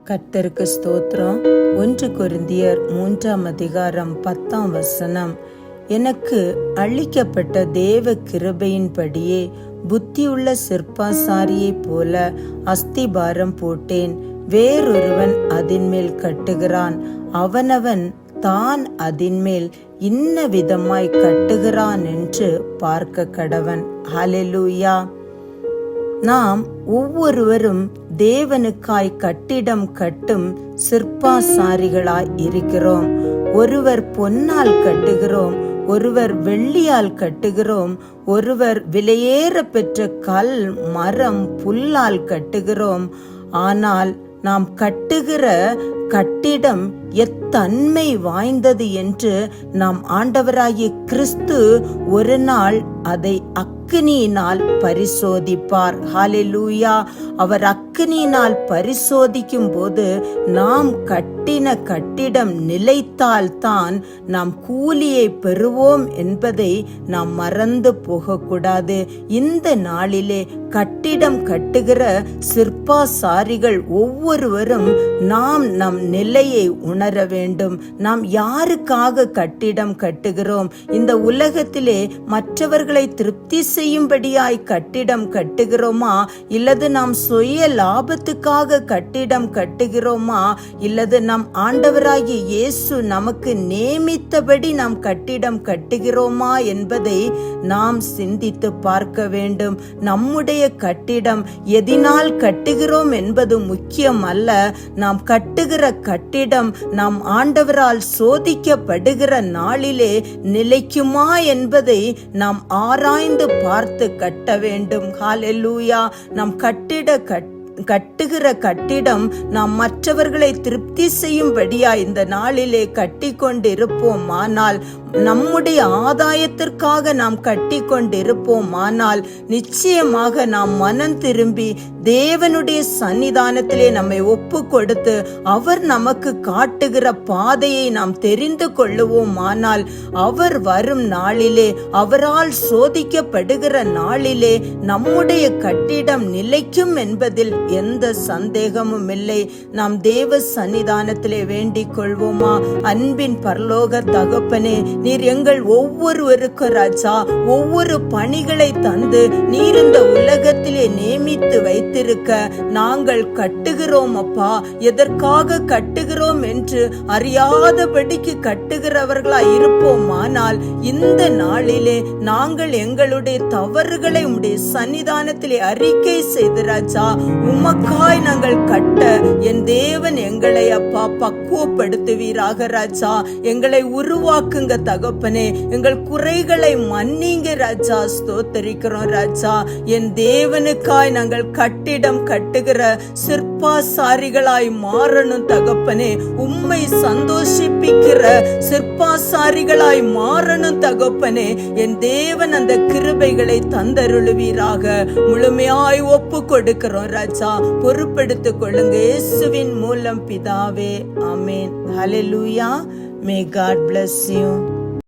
கர்த்தருக்கு ஸ்தோத்திரம். 1 கொரிந்தியர் 3 அதிகாரம் 10 எனக்கு அளிக்கப்பட்ட தேவ கிருபையின்படியே புத்தியுள்ள சிற்பாசாரியைப் போல அஸ்திபாரம் போட்டேன். வேறொருவன் அதின்மேல் கட்டுகிறான். அவனவன் தான் அதின்மேல் இன்ன விதமாய் கட்டுகிறான் என்று பார்க்க கடவன். ஹல்லேலூயா. நாம் ஒவ்வொருவரும் தேவனுக்காய் கட்டிடம் கட்டும் சிற்பாசாரிகளாய் இருக்கிறோம். ஒருவர் பொன்னால் கட்டுகிறோம், ஒருவர் வெள்ளியால் கட்டுகிறோம், ஒருவர் விலையேற பெற்ற கல், மரம், புல்லால் கட்டுகிறோம். ஆனால் நாம் கட்டுகிற கட்டிடம் எத்தன்மை வாய்ந்தது என்று நாம் ஆண்டவராகிய கிறிஸ்து ஒரு நாள் அதை அக்கினியினால் பரிசோதிப்பார். ஹல்லேலூயா. அவர் அக்கினியினால் பரிசோதிக்கும் போது நாம் கட்டின கட்டிடம் நிலைத்தால்தான் நாம் கூலியை பெறுவோம் என்பதை நாம் மறந்து போகக்கூடாது. இந்த நாளிலே கட்டிடம் கட்டுகிற சிற்பாசாரிகள் ஒவ்வொருவரும் நாம் நம் நிலையை உணர வேண்டும். நாம் யாருக்காக கட்டிடம் கட்டுகிறோம்? இந்த உலகத்திலே மற்றவர்களை திருப்தி செய்யும்படியாய் கட்டிடம் கட்டுகிறோமா, இல்லது நாம் சுய லாபத்துக்காக கட்டிடம் கட்டுகிறோமா, இல்லது நம் ஆண்டவராகிய இயேசு நமக்கு நியமித்தபடி நாம் கட்டிடம் கட்டுகிறோமா என்பதை நாம் சிந்தித்து பார்க்க வேண்டும். நம்முடைய கட்டிடம் எதினால் கட்டுகிறோம் என்பது முக்கியம் அல்ல. நாம் கட்டுகிற கட்டிடம் நாம் ஆண்டவரால் சோதிக்கப்படுகிற நாளிலே நிலைக்குமா என்பதை நாம் ஆராய்ந்து பார்த்து கட்ட வேண்டும். ஹல்லேலூயா. நாம் கட்டுகிற கட்டிடம் நாம் மற்றவர்களை திருப்தி செய்யும்படியா இந்த நாளிலே கட்டி கொண்டிருப்போம். ஆனால் நம்முடைய ஆதாயத்திற்காக நாம் கட்டி கொண்டிருப்போம். ஆனால் நிச்சயமாக நாம் மனம் திரும்பி தேவனுடைய சன்னிதானத்திலே நம்மை ஒப்பு கொடுத்து அவர் நமக்கு காட்டுகிற பாதையை நாம் தெரிந்து கொள்ளுவோம். ஆனால் அவர் வரும் நாளிலே, அவரால் சோதிக்கப்படுகிற நாளிலே நம்முடைய கட்டிடம் நிலைக்கும் என்பதில் எந்த சந்தேகமும் இல்லை. நாம் தேவ சன்னிதானத்திலே வேண்டிக் கொள்வோமா? அன்பின் பரலோக தகப்பனே, நீர் எங்கள் ஒவ்வொருவருக்கு ராஜா ஒவ்வொரு பணிகளை தந்து நீர் இந்த உலகத்திலே நியமித்து வைத்திருக்க நாங்கள் கட்டுகிறோம் அப்பா. எதற்காக கட்டுகிறோம் என்று அறியாதபடிக்கு கட்டுகிறவர்களாய் இருப்போம். ஆனால் இந்த நாளிலே நாங்கள் எங்களுடைய தவறுகளை உம்முடைய சன்னிதானத்திலே அறிக்கை செய்து ராஜா உமக்காய் நாங்கள் கட்ட என் தேவன் எங்களை அப்பா பக்குவப்படுத்துவீராக ராஜா. எங்களை உருவாக்குங்க தகப்பனே. எங்கள் குறைகளை மன்னிங்க ராஜா. ஸ்தோத்தரிக்கிறோம் ராஜா. என் தேவனுக்காய் நாங்கள் கட்டிடம் கட்டுகிற சிற்பாசாரிகளாய் மாறணும் தகப்பனே. உம்மை சந்தோஷிப்பிக்கிற சிற்பாசாரிகளாய் மாறணும் தகப்பனே. என் தேவன் அந்த கிருபைகளை தந்தருளுவீராக. முழுமையாய் ஒப்பு கொடுக்கிறோம் ராஜா. பொறுப்பெடுத்துக் கொள்ளுங்க இயேசுவின் மூலம் பிதாவே. ஆமென். ஹல்லேலூயா. May God bless you.